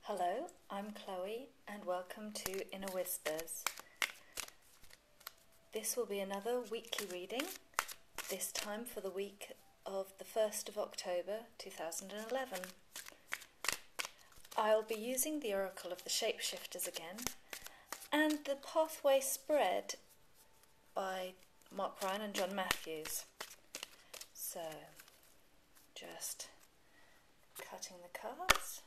Hello, I'm Chloe and welcome to Inner Whispers. This will be another weekly reading, this time for the week of the 1st of October 2011. I'll be using the Oracle of the Shapeshifters again and the Pathway Spread by Mark Ryan and John Matthews. So, just cutting the cards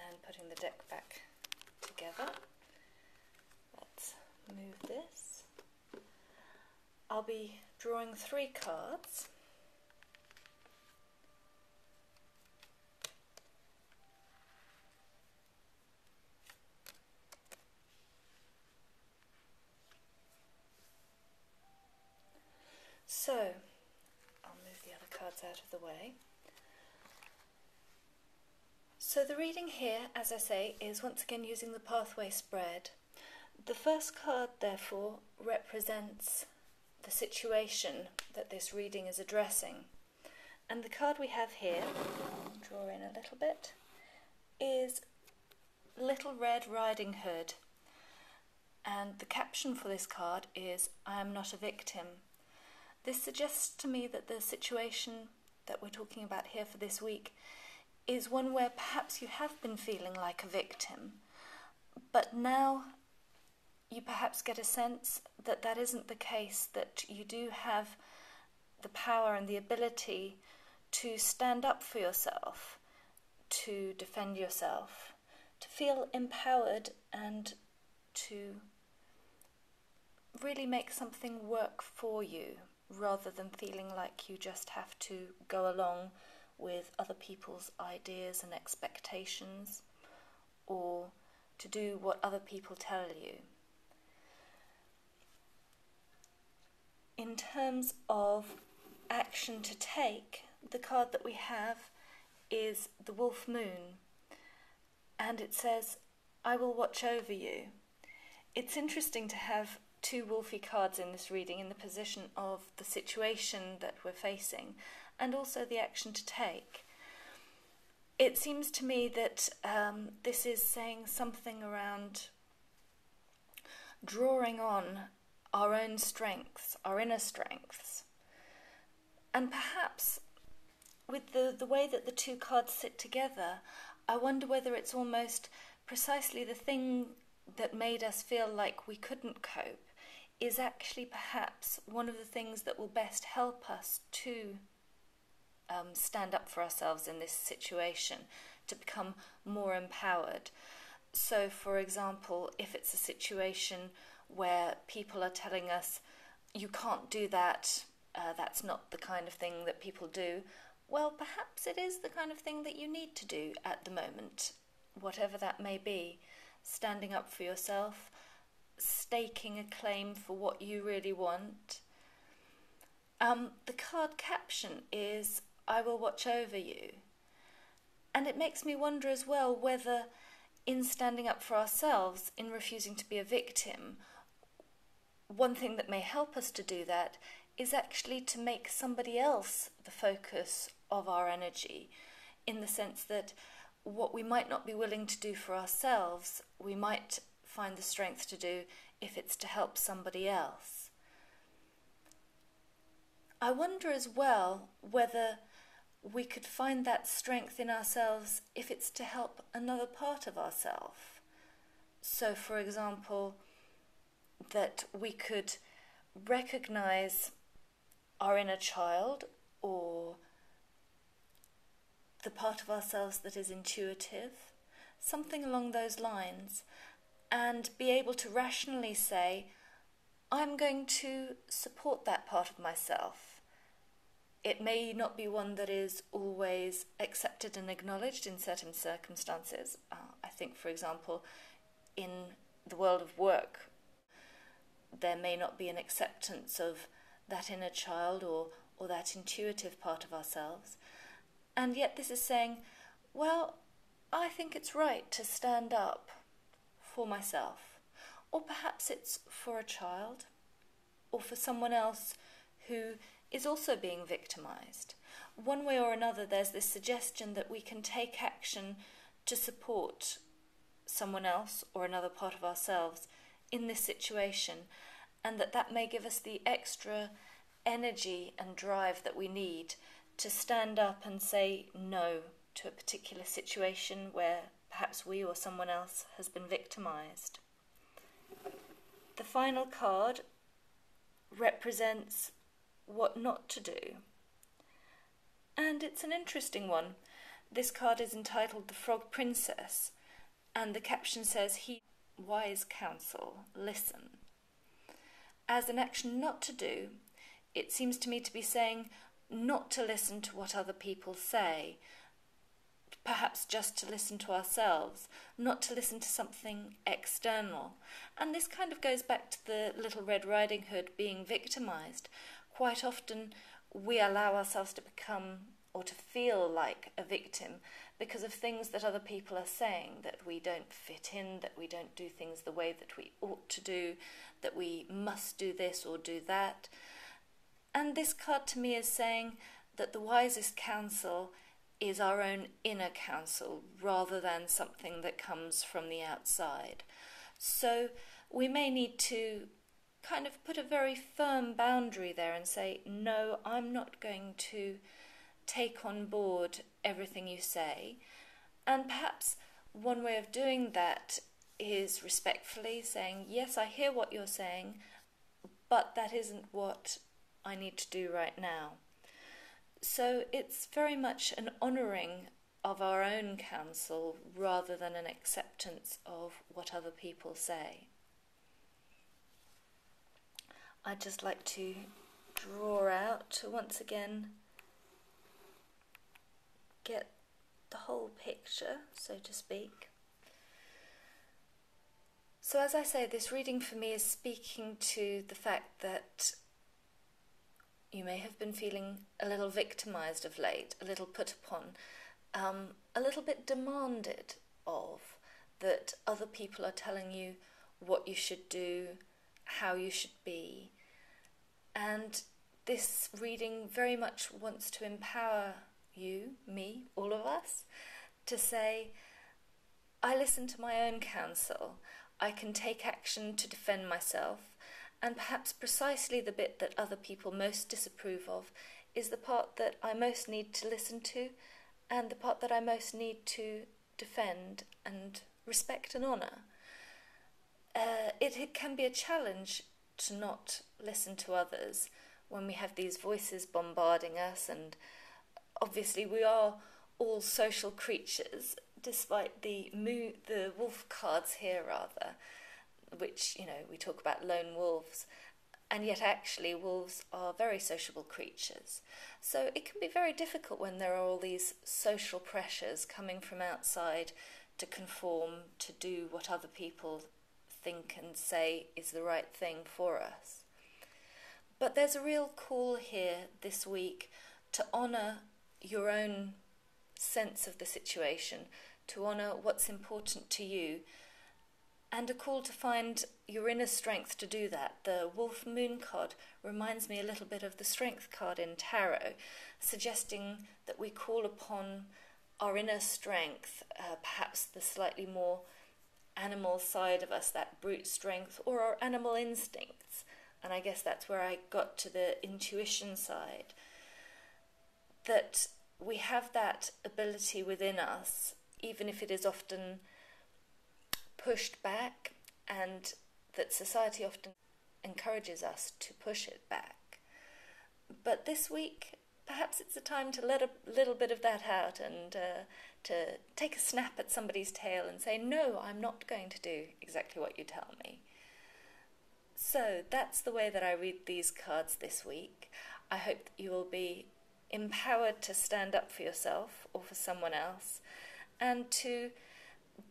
and putting the deck back together. Let's move this. I'll be drawing 3 cards. So, I'll move the other cards out of the way. So the reading here, as I say, is once again using the Pathway Spread. The first card, therefore, represents the situation that this reading is addressing. And the card we have here, draw in a little bit, is Little Red Riding Hood. And the caption for this card is, I am not a victim. This suggests to me that the situation that we're talking about here for this week is one where perhaps you have been feeling like a victim, but now you perhaps get a sense that that isn't the case, that you do have the power and the ability to stand up for yourself, to defend yourself, to feel empowered and to really make something work for you, rather than feeling like you just have to go along with other people's ideas and expectations, or to do what other people tell you. In terms of action to take, the card that we have is the Wolf Moon, and it says, I will watch over you. It's interesting to have 2 wolfy cards in this reading in the position of the situation that we're facing, and also the action to take. It seems to me that this is saying something around drawing on our own strengths, our inner strengths. And perhaps with the way that the 2 cards sit together, I wonder whether it's almost precisely the thing that made us feel like we couldn't cope is actually perhaps one of the things that will best help us to stand up for ourselves in this situation, to become more empowered. So, for example, if it's a situation where people are telling us, you can't do that, that's not the kind of thing that people do, well, perhaps it is the kind of thing that you need to do at the moment, whatever that may be. Standing up for yourself, staking a claim for what you really want. The card caption is, I will watch over you. And it makes me wonder as well whether in standing up for ourselves, in refusing to be a victim, one thing that may help us to do that is actually to make somebody else the focus of our energy, in the sense that what we might not be willing to do for ourselves, we might find the strength to do if it's to help somebody else. I wonder as well whether we could find that strength in ourselves if it's to help another part of ourselves. So, for example, that we could recognize our inner child, or the part of ourselves that is intuitive, something along those lines, and be able to rationally say, I'm going to support that part of myself. It may not be one that is always accepted and acknowledged in certain circumstances. I think, for example, in the world of work, there may not be an acceptance of that inner child or that intuitive part of ourselves. And yet this is saying, well, I think it's right to stand up for myself. Or perhaps it's for a child, or for someone else who is also being victimized. One way or another, there's this suggestion that we can take action to support someone else or another part of ourselves in this situation, and that may give us the extra energy and drive that we need to stand up and say no to a particular situation where perhaps we or someone else has been victimized. The final card represents what not to do. And it's an interesting one. This card is entitled The Frog Princess, and the caption says, "Heed wise counsel, listen." As an action not to do, it seems to me to be saying not to listen to what other people say, perhaps just to listen to ourselves, not to listen to something external. And this kind of goes back to the Little Red Riding Hood being victimised. Quite often we allow ourselves to become or to feel like a victim because of things that other people are saying, that we don't fit in, that we don't do things the way that we ought to do, that we must do this or do that. And this card to me is saying that the wisest counsel is our own inner counsel rather than something that comes from the outside. So we may need to kind of put a very firm boundary there and say, no, I'm not going to take on board everything you say. And perhaps one way of doing that is respectfully saying, yes, I hear what you're saying, but that isn't what I need to do right now. So it's very much an honouring of our own counsel rather than an acceptance of what other people say. I'd just like to draw out to once again get the whole picture, so to speak. So as I say, this reading for me is speaking to the fact that you may have been feeling a little victimised of late, a little put upon, a little bit demanded of, that other people are telling you what you should do, how you should be. And this reading very much wants to empower you, me, all of us, to say, I listen to my own counsel. I can take action to defend myself. And perhaps precisely the bit that other people most disapprove of is the part that I most need to listen to and the part that I most need to defend and respect and honour. It can be a challenge to not listen to others when we have these voices bombarding us, and obviously we are all social creatures, despite the wolf cards here rather, which, we talk about lone wolves, and yet actually wolves are very sociable creatures. So it can be very difficult when there are all these social pressures coming from outside to conform, to do what other people think and say is the right thing for us. But there's a real call here this week to honour your own sense of the situation, to honour what's important to you, and a call to find your inner strength to do that. The Wolf Moon card reminds me a little bit of the Strength card in Tarot, suggesting that we call upon our inner strength, perhaps the slightly more animal side of us, that brute strength, or our animal instincts. And I guess that's where I got to the intuition side, that we have that ability within us, even if it is often pushed back, and that society often encourages us to push it back. But this week, perhaps it's a time to let a little bit of that out and to take a snap at somebody's tail and say, no, I'm not going to do exactly what you tell me. So that's the way that I read these cards this week. I hope that you will be empowered to stand up for yourself or for someone else, and to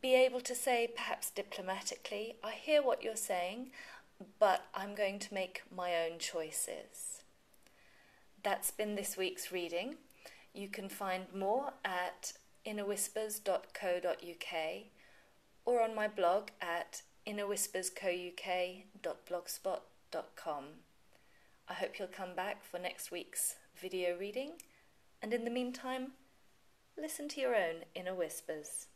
be able to say, perhaps diplomatically, I hear what you're saying, but I'm going to make my own choices. That's been this week's reading. You can find more at innerwhispers.co.uk or on my blog at innerwhisperscouk.blogspot.com. I hope you'll come back for next week's video reading, and in the meantime, listen to your own inner whispers.